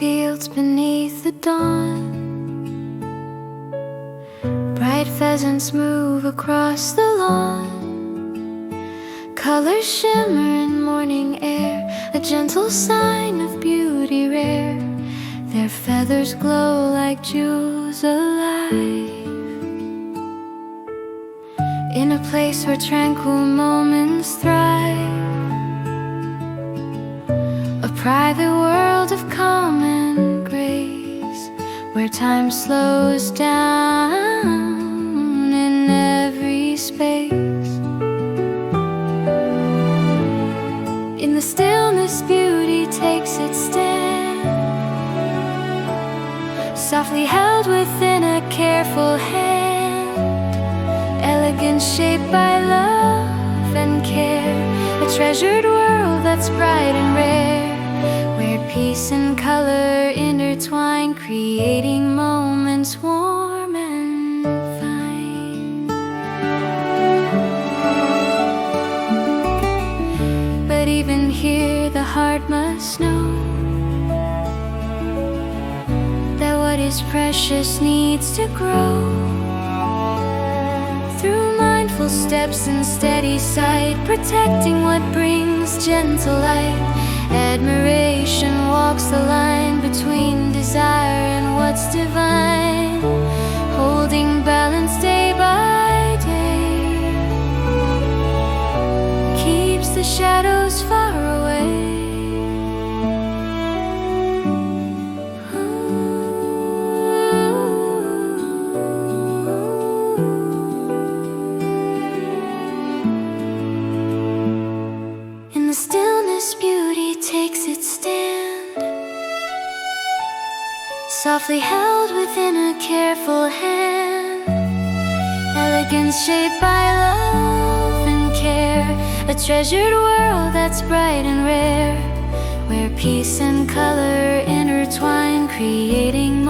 fields beneath the dawn. Bright pheasants move across the lawn. Colors shimmer in morning air, a gentle sign of beauty rare. Their feathers glow like jewels alive. In a place where tranquil moments thrive, a private world of calm and grace, where time slows down in every space. In the stillness, beauty takes its stand, softly held within a careful hand. Elegance shaped by love and care, a treasured world that's bright and rare, where peace and color intertwine, creating moments warm and fine. But even here the heart must know that what is precious needs to grow. Through mindful steps and steady sight, protecting what brings gentle light. Admiration walks the line between desire and what's divine, holding balance day by day, keeps the shadows far away. In the stillness, beauty takes its stand, softly held within a careful hand. Elegance shaped by love and care, a treasured world that's bright and rare, where peace and color intertwine, creating